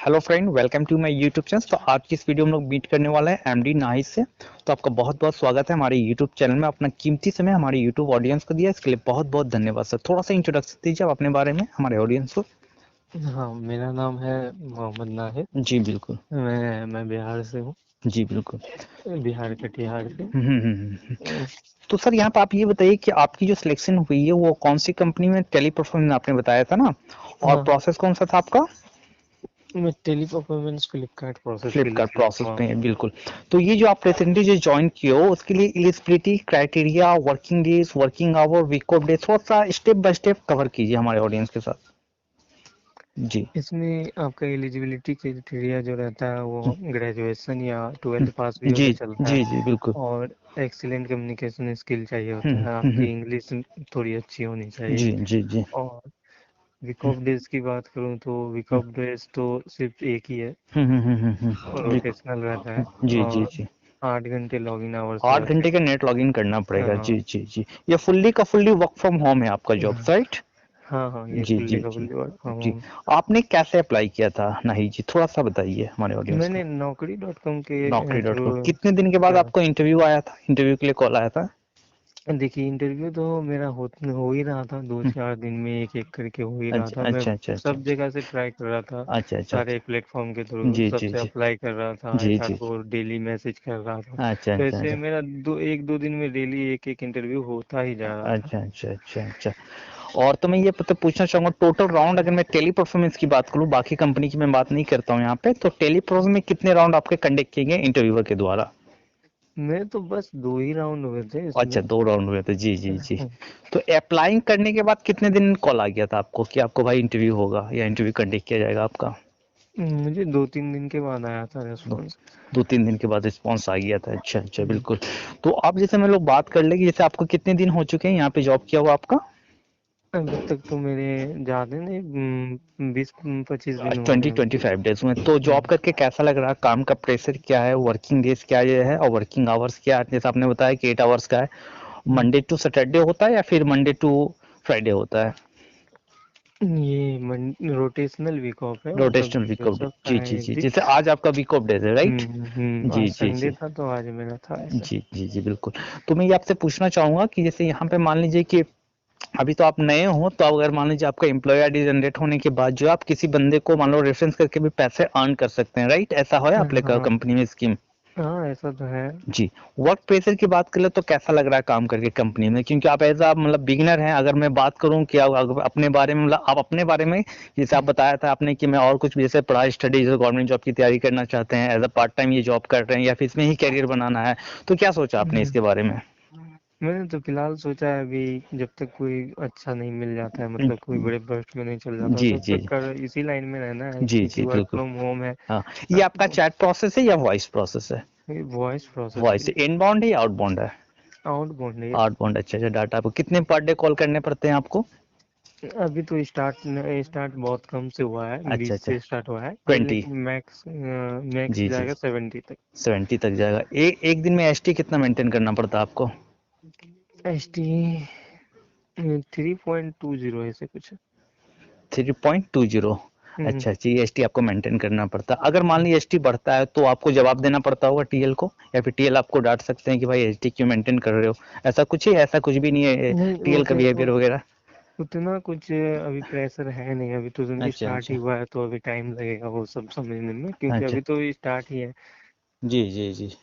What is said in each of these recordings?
Hello friend, welcome to my YouTube channel. तो आज की इस वीडियो में हम लोग मीट करने वाला है एमडी नाहिद से। तो आपका बहुत बहुत स्वागत है हमारे यूट्यूब चैनल में। अपना कीमती समय हमारे यूट्यूब ऑडियंस को दिया, इसके लिए बहुत बहुत धन्यवाद सर। थोड़ा सा इंट्रोडक्शन दीजिए आप अपने बारे में हमारे ऑडियंस को। हाँ, मेरा नाम है मोहम्मद नाहिद। जी बिल्कुल। मैं बिहार से हूँ, जी बिल्कुल। बिहार कटिहार से। हम्म। तो सर यहाँ पे आप ये बताइए कि आपकी जो सिलेक्शन हुई है वो कौन सी कंपनी में, टेली परफॉर्मेंस आपने बताया था ना, और हाँ, प्रोसेस कौन सा था आपका? मैं टेली परफॉर्मेंस फ्लिपकार्ट प्रोसेस के लिए फ्लिपकार्ट सिलेक्ट प्रोसेस हुआ पे हूँ। है, बिल्कुल। तो ये जो आप रिसेंटली जो ज्वाइन किए हो उसके लिए eligibility criteria, working days, working hour, week off days, थोड़ा सा स्टेप बाय स्टेप कवर कीजिए हमारे ऑडियंस के साथ। जी इसमें आपका एलिजिबिलिटी क्राइटेरिया जो रहता है वो ग्रेजुएशन या 12th पास भी जी होके चलता है। जी जी बिल्कुल। और एक्सीलेंट कम्युनिकेशन स्किल चाहिए होता है, आपकी हम्म। इंग्लिश थोड़ी अच्छी होनी चाहिए। जी जी जी। और वीक ऑफ डेज की बात करूँ तो वीक हम्म ऑफ डेज तो सिर्फ एक ही है, रोटेशनल रहता है। जी जी और जी। 8 घंटे लॉगिन आवर्स 8 घंटे रहते का नेट लॉगिन करना पड़ेगा। हैं। जी जी जी। ये फुल्ली का फुल्ली वर्क फ्रॉम होम है आपका जॉब, हाँ राइट? हाँ हाँ, ये जी जी फुल्ली का जी फुल्ली वर्क फ्रॉम जी। होम। आपने कैसे अप्लाई किया था नहीं जी, थोड़ा सा बताइए हमारे ऑडियंस को। मैंने Naukri.com के Naukri.com, थ्रू कितने दिन के बाद किया। आपको इंटरव्यू आया था, इंटरव्यू के लिए कॉल आया था? देखिए, इंटरव्यू तो मेरा हो ही रहा था, दो हम्म, चार दिन में एक एक करके हो ही रहा अच्छा था। मैं अच्छा अच्छा अच्छा सब जगह से ट्राई कर रहा था, अच्छा अच्छा सारे अच्छा। प्लेटफॉर्म के थ्रू जी जी सबसे जी अप्लाई कर रहा था, जी एचआर जी। को डेली मैसेज कर रहा था। अच्छा तो अच्छा ऐसे अच्छा मेरा एक दो दिन में डेली एक एक इंटरव्यू होता ही जा रहा था। अच्छा अच्छा अच्छा अच्छा। और तो मैं ये पता पूछना चाहूंगा, टोटल राउंड अगर मैं टेली परफॉर्मेंस की बात करूं, बाकी कंपनी की मैं बात नहीं करता हूं यहाँ पे, तो टेली परफॉर्मेंस में कितने राउंड आपके कंडक्ट किए गए इंटरव्यूअर के द्वारा? मेरे तो बस 2 ही राउंड हुए थे अच्छा, इसमें। 2 राउंड हुए थे। जी जी जी। तो अप्लाइंग करने के बाद कितने दिन कॉल आ गया था आपको कि आपको भाई इंटरव्यू होगा या इंटरव्यू कंडक्ट किया जाएगा आपका? मुझे 2-3 दिन के बाद आया था दो रेस्पॉन्स। 2-3 दिन के बाद रिस्पॉन्स आ गया था। अच्छा अच्छा बिल्कुल। तो अब जैसे हम लोग बात कर ले कि जैसे आपको कितने दिन हो चुके हैं यहाँ पे जॉब किया हुआ आपका? अभी तक तो मेरे ज्यादा नहीं, 20-25 दिन हुए ट्वेंटी हैं। 25 डेज में। तो जॉब हम्म, करके कैसा लग रहा है? काम का प्रेशर क्या है, वर्किंग डेज क्या ये है, और वर्किंग आवर्स क्या है? जैसे आपने बताया कि 8 आवर्स का है। हम्म। मंडे टू सैटरडे होता है या फिर मंडे टू फ्राइडे होता है? ये रोटेशनल वीक ऑफ है, मतलब रोटेशनल वीक ऑफ डे। जैसा जी जी जी। फ्राइडे। जैसे आज आपका वीक ऑफ डेज है, राइट? आज जी जी संडे जी था तो आज मेरा था ऐसा। जी जी जी बिल्कुल। तो मैं ये आपसे पूछना चाहूंगा कि जैसे यहाँ पे मान लीजिए कि अभी तो आप नए हो, तो अगर मान लीजिए आपका एम्प्लॉय आईडी जनरेट होने के बाद जो आप किसी बंदे को मान लो रेफरेंस करके भी पैसे अर्न कर सकते हैं, राइट? ऐसा है आप लोग हाँ कंपनी में स्कीम? हाँ, ऐसा तो है। जी। वर्क प्रेशर की बात करें तो कैसा लग रहा है काम करके कंपनी में, क्योंकि आप एज आप मतलब बिगिनर हैं। अगर मैं बात करूं कि आप अपने बारे में, मतलब आप अपने बारे में, जैसे आप बताया था आपने कि मैं और कुछ भी जैसे पढ़ाई स्टडी जैसे गवर्नमेंट जॉब की तैयारी करना चाहते हैं, एज अ पार्ट टाइम ये जॉब कर रहे हैं या फिर इसमें ही करियर बनाना है, तो क्या सोचा आपने हम्म, इसके बारे में? मैंने तो फिलहाल सोचा है, अभी जब तक कोई अच्छा नहीं मिल जाता है, मतलब कोई बड़े बर्स्ट में नहीं चल जाता, जी तब जी तक कर इसी लाइन में रहना है, जी क्योंकि जी वर्क बिल्कुल। फ्रॉम होम है। हाँ, ये आपका चैट प्रोसेस है या वॉइस प्रोसेस है? वॉइस प्रोसेस वॉइस भी इनबाउंड है या आउटबाउंड है? आउटबाउंड है। आउटबाउंड। अच्छा अच्छा। डाटा आपको कितने पर डे कॉल करने पड़ते हैं आपको? अभी तो स्टार्ट बहुत कम से हुआ है, अच्छा 20 अच्छा। से स्टार्ट हुआ है, 20। लेकिन मैक्स जी जी। जाएगा 70 तक। 70 तक जाएगा। एक दिन में एसटी कितना मेंटेन करना पड़ता है आपको? एस टी 3.20 ऐसे कुछ। 3.20। हम्म, अच्छा, जीएसटी आपको मेंटेन करना पड़ता है। अगर मान लीजिए एसटी बढ़ता है तो आपको जवाब देना पड़ता होगा टीएल को, या फिर टीएल आपको डांट सकते हैं कि भाई एसटी क्यों मेंटेन कर रहे हो? ऐसा कुछ ही, ऐसा कुछ भी नहीं है नहीं टीएल का बिहेवियर वगैरह? उतना कुछ अभी प्रेशर है नहीं, अभी तो अच्छा स्टार्ट ही अच्छा हुआ है, तो अभी टाइम लगेगा वो सब समझने में, क्योंकि अच्छा। अभी तो स्टार्ट ही है। जी जी जी।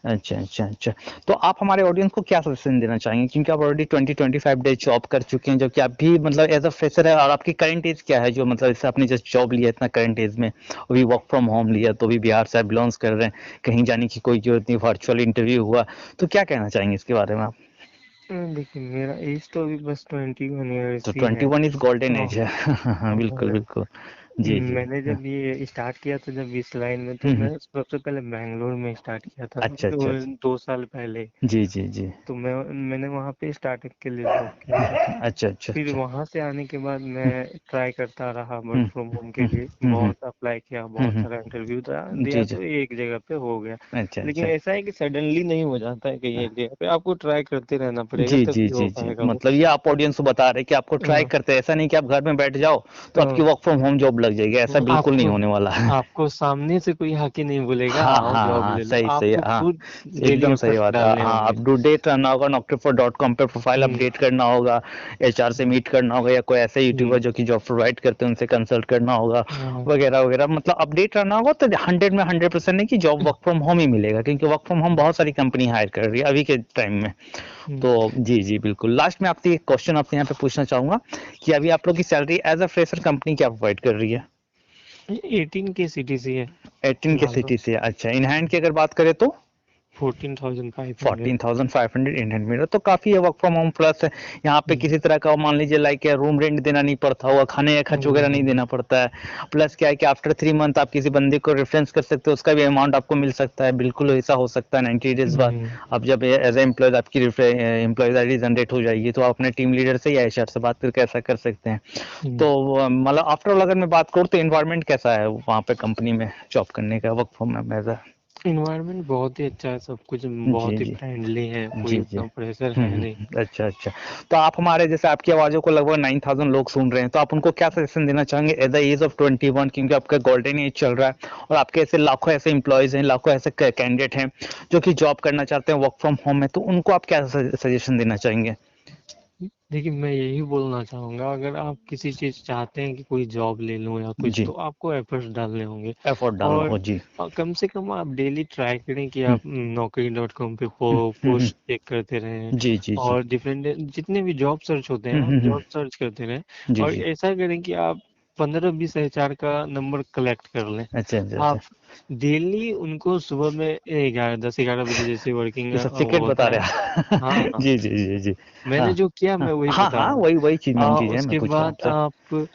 अच्छा अच्छा अच्छा। तो आप हमारे ऑडियंस को क्या सजेशन देना चाहेंगे, क्योंकि आप ऑलरेडी 20-25 डेज जॉब कर चुके हैं, जो कि आप भी मतलब एज अ फ्रेशर है, और आपकी करंट एज क्या है, जो मतलब इससे आपने जस्ट जॉब लिया इतना करंट एज में, अभी वर्क फ्रॉम होम लिया, तो भी बिहार से आप बिलोंग्स कर रहे हैं, कहीं जाने की कोई जरूरत नहीं, वर्चुअल इंटरव्यू हुआ, तो क्या कहना चाहेंगे इसके बारे में आप? देखिए, मेरा एज तो अभी बस 21 ईयर्स तो ही है। 21 इज गोल्डन एज और, है। हाँ बिल्कुल और बिल्कुल। जी जी। मैंने हाँ, जब ये स्टार्ट किया था, जब इस लाइन में, तो हम्म। मैं सबसे पहले बैंगलोर में स्टार्ट किया था, अच्छा अच्छा अच्छा। 2 साल पहले। जी जी जी। तो मैंने वहाँ पे स्टार्टिंग के लिए जॉब किया था। अच्छा अच्छा फिर अच्छा। वहां से आने के बाद मैं ट्राई करता रहा वर्क हम्म फ्रॉम होम के हम्म लिए, हम्म बहुत अप्लाई अप्लाई किया, बहुत सारा इंटरव्यू दिया, जी जी। तो एक जगह पे हो गया। अच्छा लेकिन अच्छा। ऐसा है कि सडनली नहीं हो जाता है कहीं एक जगह पे, आपको ट्राई करते रहना पड़ेगा, जी जी तभी हो जी जी, पाएगा वो। मतलब ये आप ऑडियंस को बता रहे हैं कि आपको ट्राई हाँ करते हैं, ऐसा नहीं कि आप घर में बैठ जाओ तो आपकी हाँ। वर्क फ्रॉम होम जॉब लग जाएगी, ऐसा बिल्कुल नहीं आपको होने वाला है। आपको सामने से कोई आके नहीं बोलेगा हाँ आओ हाँ जॉब हाँ, ले लो, सही सही, आपको हाँ खुद डेली एकदम सही एफर्ट्स बात है। डालने हाँ, होंगे। अब ड्यू डेट करना होगा, Naukri.com पे प्रोफाइल हम्म अपडेट करना होगा, एचआर से मीट करना होगा, या कोई ऐसे यूट्यूबर हम्म। जो कि जॉब प्रोवाइड करते हैं उनसे कंसल्ट करना होगा, हाँ, वगैरह वगैरह, मतलब अपडेट रहना होगा। तो 100 में 100% नहीं कि जॉब वर्क फ्रॉम होम ही मिलेगा, क्योंकि वर्क फ्रॉम होम बहुत सारी कंपनी हायर कर रही है अभी के टाइम में। हम्म। तो जी जी बिल्कुल, लास्ट में आपसे एक क्वेश्चन आपसे यहाँ पे पूछना चाहूंगा कि अभी आप लोग की salary as a fresher company क्या प्रोवाइड कर रही है? 18 के सीटीसी है 18 के फिलहाल तो। सिटी से, अच्छा। इन हैंड की अगर बात करें तो 14,500। 14,500 इंडियन मीटर, तो काफी है। वर्क फ्रॉम होम प्लस है, यहाँ पे हम्म किसी तरह का मान लीजिए लाइक रूम रेंट देना नहीं पड़ता होगा, खाने या खर्च वगैरह नहीं हम्म देना पड़ता है। प्लस क्या है कि आफ्टर 3 मंथ आप किसी बंदे को रेफरेंस कर सकते हो, उसका भी अमाउंट आपको मिल सकता है। बिल्कुल ऐसा हो सकता है 90 डेज बाद हम्म आप जब एज ए एम्प्लॉय आपकी एम्प्लॉयज आई डी जनरेट हो जाएगी, तो आप अपने टीम लीडर से या एचआर से बात करके ऐसा कर सकते हैं। हम्म। तो मतलब आफ्टर ऑल अगर मैं बात करूँ तो एनवायरनमेंट कैसा है वहाँ पे कंपनी में जॉब करने का, वर्क फ्रॉम एज? इन्वायरमेंट बहुत ही अच्छा है, सब कुछ जी बहुत ही जी फ्रेंडली है, कोई जी जी। उतना प्रेशर है नहीं। अच्छा अच्छा। तो आप हमारे जैसे आपकी आवाज़ों को लगभग 9,000 लोग सुन रहे हैं, तो आप उनको क्या सजेशन देना चाहेंगे एट द एज ऑफ 21, क्योंकि आपका गोल्डन एज चल रहा है और आपके ऐसे लाखों ऐसे एम्प्लॉयज हैं, लाखों ऐसे कैंडिडेट हैं जो कि जॉब करना चाहते हैं वर्क फ्रॉम होम में, तो उनको आप क्या सजेशन देना चाहेंगे? देखिए, मैं यही बोलना चाहूंगा, अगर आप किसी चीज चाहते हैं कि कोई जॉब ले लूं या कुछ, जी, तो आपको एफर्ट्स डालने होंगे। एफर्ट डालना और हो जी। कम से कम आप डेली ट्राई करें कि हम्म आप Naukri.com पे हम्म, पोस्ट चेक करते रहें, जी जी जी। और डिफरेंट जितने भी जॉब सर्च होते हैं, आप हम्म, जॉब सर्च करते रहें। जी और जी। ऐसा करें कि आप 15-20 एचआर का नंबर कलेक्ट कर लें। अच्छा अच्छा अच्छा। आप डेली उनको सुबह में 10-11 बजे जैसे वर्किंग ये सब सीक्रेट बता होता है। रहे हैं। हाँ हाँ, जी जी जी जी। मैंने हाँ जो किया हाँ मैं वही हाँ बता हाँ, रहा हूँ। वही वही चीज मेन चीज है, मैं उसके पूछ रहा हूँ बाद आपसे। आप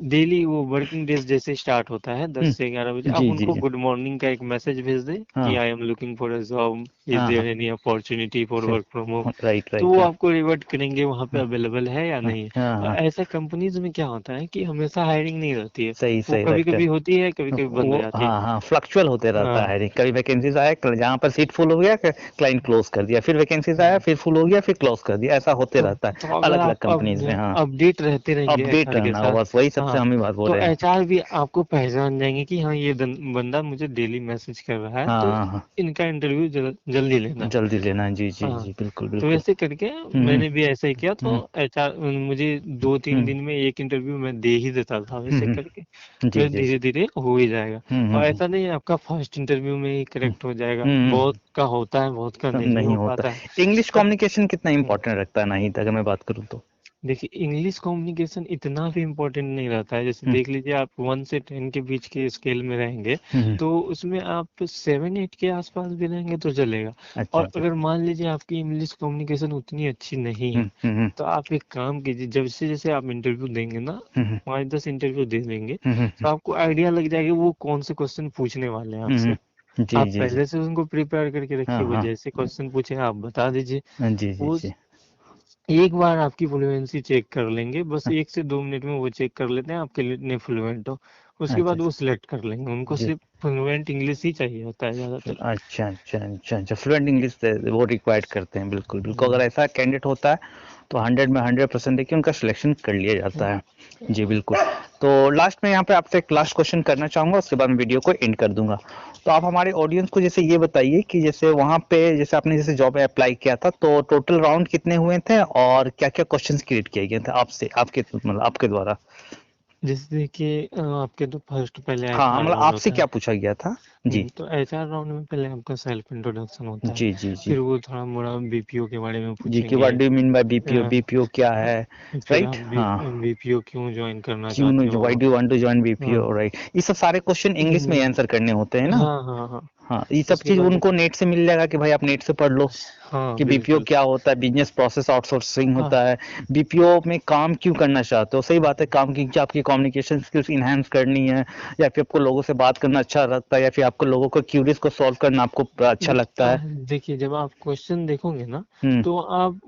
डेली वो वर्किंग डेज जैसे स्टार्ट होता है 10 से 11 बजे, आप जी जी उनको जी। गुड मॉर्निंग का एक मैसेज भेज दें कि हाँ I am looking for a job, is हाँ देयर हाँ। एनी अपॉर्चुनिटी फॉर से वर्क फ्रॉम होम। राइट तो राइट वो राइट। आपको रिवर्ट करेंगे वहाँ पे हाँ अवेलेबल है या हाँ नहीं है। हाँ हाँ। ऐसा कंपनीज में क्या होता है कि हमेशा हायरिंग नहीं रहती है, सही वो सही, कभी राइट। कभी होती है, कभी कभी बंद वो हो जाती है। हाँ हाँ, फ्लक्चुअल होते रहता हाँ है, कभी वैकेंसीज आया, जहाँ पर सीट फुल हो गया क्लाइंट क्लोज कर दिया, फिर वैकेंसीज आया, हाँ। फिर फुल हो गया, फिर क्लोज कर दिया, ऐसा होते तो रहता है तो अगर अलग अलग आप कंपनीज में। हाँ, अपडेट रहते रहेंगे अपडेट एचआर के रहना साथ। होगा, बस वही सबसे हाँ, हम ही बात बोल तो रहे हैं। एचआर भी आपको पहचान जाएंगे कि हाँ, ये बंदा मुझे डेली मैसेज कर रहा है, हाँ तो हाँ हाँ, इनका इंटरव्यू जल्दी लेना है। जल्दी लेना है, जी जी हाँ, जी, बिल्कुल तो बिल्कुल। ऐसे करके हम्म मैंने भी ऐसा ही किया, तो हम्म एचआर मुझे 2-3 दिन में एक इंटरव्यू मैं दे ही देता था, वैसे करके जी फिर जी जी। धीरे धीरे हो ही जाएगा। और हम्म। ऐसा नहीं है आपका फर्स्ट इंटरव्यू में ही हम्म करेक्ट हो जाएगा, हम्म, बहुत का होता है, बहुत का नहीं नहीं हो होता। पाता है। इंग्लिश हाँ। कम्युनिकेशन कितना हम्म। इंपॉर्टेंट रखता है, नहीं अगर मैं बात करूँ तो? देखिए, इंग्लिश कम्युनिकेशन इतना भी इम्पोर्टेंट नहीं रहता है, जैसे हम्म देख लीजिए आप 1 से 10 के बीच के स्केल में रहेंगे, हम्म, तो उसमें आप 7-8 के आसपास भी रहेंगे तो चलेगा। अच्छा और अच्छा। अगर मान लीजिए आपकी इंग्लिश कम्युनिकेशन उतनी अच्छी नहीं है, हम्म। तो आप एक काम कीजिए, जैसे जैसे आप इंटरव्यू देंगे ना, हम्म 5-10 इंटरव्यू दे देंगे, हम्म तो आपको आइडिया लग जाएगा वो कौन से क्वेश्चन पूछने वाले हैं आपसे। जी आप जी जी। पहले से उनको प्रिपेयर करके हाँ रखिए, वो हाँ जैसे क्वेश्चन पूछे आप बता दीजिए। जी जी वो जी। एक बार आपकी फ्लुएंसी चेक कर लेंगे, बस 1 से 2 मिनट में वो चेक कर लेते हैं आपके लिए फ्लुएंट हो। उसके अच्छा बाद वो अच्छा सिलेक्ट कर लेंगे, उनको जी। सिर्फ फ्लुएंट इंग्लिश ही चाहिए होता है ज्यादातर। अच्छा अच्छा अच्छा अच्छा, फ्लुएंट इंग्लिश वो रिक्वायर्ड करते हैं, बिल्कुल बिल्कुल। हम्म। अगर ऐसा कैंडिडेट होता है तो 100 में 100% देखिए उनका सिलेक्शन कर लिया जाता है। जी बिल्कुल। तो लास्ट में यहाँ पे आपसे एक लास्ट क्वेश्चन करना चाहूंगा, उसके बाद मैं वीडियो को एंड कर दूंगा। तो आप हमारे ऑडियंस को जैसे ये बताइए कि जैसे वहाँ पे जैसे आपने जैसे जॉब अप्लाई किया था, तो टोटल राउंड कितने हुए थे और क्या क्या क्वेश्चंस क्रिएट किए गए थे आपसे, आपके मतलब आपके द्वारा? जैसे देखिए, आपके तो फर्स्ट पहले हाँ, एचआर मतलब राउंड आपसे होता है। क्या पूछा गया था? जी तो एचआर राउंड में पहले आपका सेल्फ इंट्रोडक्शन होता है, जी जी जी। फिर वो थोड़ा मोड़ा बीपीओ के बारे में जी, कि व्हाट पूछेंगे। Do you mean by BPO, a, BPO क्या है? फिर राइट, आप हाँ। बीपीओ क्यों ज्वाइन करना क्यों चाहते व्हाई हो। Do you want to join BPO, हाँ। राइट? ये सब सारे क्वेश्चन इंग्लिश में ही आंसर करने होते हैं ना? हाँ हाँ हाँ। हाँ, ये सब उसके चीज बाद उनको नेट से मिल जाएगा कि भाई आप नेट से पढ़ लो हाँ कि बीपीओ बिल्कुल। क्या होता है, बिजनेस प्रोसेस आउटसोर्सिंग हाँ होता है। बीपीओ में काम क्यों करना चाहते हो, सही बात है, काम की कि आपकी कम्युनिकेशन स्किल्स इनहेंस करनी है, या फिर आपको लोगों से बात करना अच्छा लगता है, या फिर आपको लोगों को क्यूरीज को सॉल्व करना आपको अच्छा लगता है। देखिए, जब आप क्वेश्चन देखोगे ना, हम्म तो आप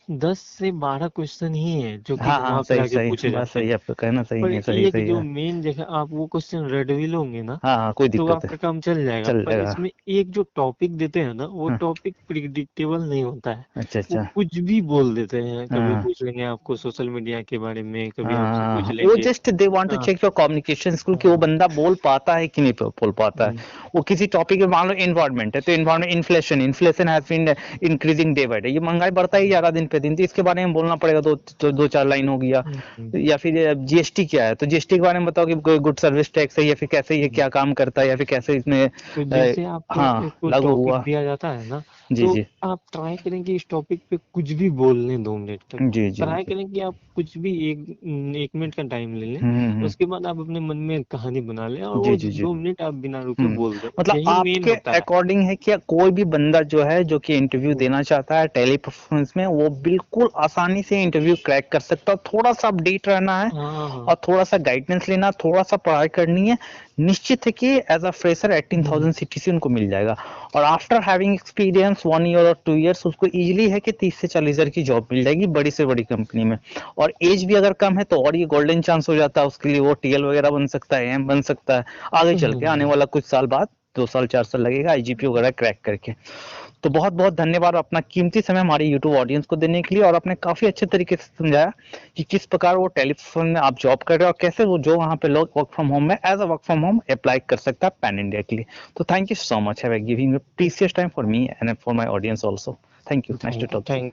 10 से 12 क्वेश्चन ही है जो कि हाँ हाँ, घुमा सही फिरा के सही, पूछे बस जाते हैं। सही, आपका कहना सही पर है, सही एक सही जो है। मेन जगह आप वो क्वेश्चन रेड भी लोगे ना, हाँ हाँ, कोई तो दिक्कत है, आपका काम चल जाएगा। चल पर जाएगा। इसमें एक जो टॉपिक देते हैं ना, वो हाँ, टॉपिक प्रिडिक्टेबल नहीं होता है। अच्छा वो अच्छा। कुछ भी बोल देते हैं, कभी हाँ पूछ लेंगे आपको सोशल मीडिया के बारे में, कभी आपसे पूछ हाँ, वो लेंगे। जस्ट दे वांट टू हाँ चेक योर कम्युनिकेशन स्किल कि वो हाँ। बंदा बोल पाता है कि नहीं बोल पाता है। हम्म, वो किसी टॉपिक में, मान लो इन्वायरमेंट है तो environment, inflation inflation has been increasing day by day, ये महंगाई बढ़ता ही जा रहा है दिन पे दिन, तो इसके बारे में बोलना पड़ेगा, दो चार लाइन हो गया। हम्म, या फिर जीएसटी क्या है, तो जीएसटी के बारे में बताओ कि गुड सर्विस टैक्स है, या फिर कैसे ये हम्म। क्या काम करता है, या फिर कैसे इसमें तो जैसे आपको हाँ एक कोई लागू टॉपिक हुआ। दिया जाता है ना, जी तो जी आप ट्राई करें कि इस टॉपिक पे कुछ भी बोल लें 2 मिनट तक। जी जी ट्राई जी। करें कि आप कुछ भी एक मिनट का टाइम ले लें। हम्म। उसके बाद आप अपने मन में एक कहानी बना लें और जी वो जी जी। 2 मिनट आप बिना रुके हुँ। बोल दें। मतलब यही मेन आपके होता है। अकॉर्डिंग है कि कोई भी बंदा जो है, जो कि इंटरव्यू हम्म, देना चाहता है टेली परफॉर्मेंस में, वो बिल्कुल आसानी से इंटरव्यू क्रैक कर सकता है। थोड़ा-सा अपडेट रहना है हाँ हाँ। और थोड़ा-सा गाइडेंस लेना, थोड़ा-सा पढ़ाई करनी है। निश्चित है कि as a fresher hmm, 18,000 CTC उनको मिल जाएगा, और आफ्टर हैविंग एक्सपीरियंस 1 ईयर और 2 इयर्स उसको ईज़िली है कि 30 से 40 हज़ार की जॉब मिल जाएगी बड़ी से बड़ी कंपनी में। और एज भी अगर कम है तो और ये गोल्डन चांस हो जाता है उसके लिए, वो टीएल वगैरह बन सकता है, एएम बन सकता है आगे चल के, आने हम्म। वाला कुछ साल बाद, 2 साल 4 साल लगेगा आईजीपी वगैरह क्रैक करके। तो बहुत बहुत धन्यवाद अपना कीमती समय हमारी यूट्यूब ऑडियंस को देने के लिए, और आपने काफी अच्छे तरीके से समझाया कि किस प्रकार वो टेलीफोन में आप जॉब कर रहे हो, और कैसे वो जो वहाँ पे लोग वर्क फ्रॉम होम में as a work from home apply कर सकता है पैन इंडिया के लिए। तो thank you so much, have giving precious time for me and for my audience also. Thank you, nice to thank you talk. Thank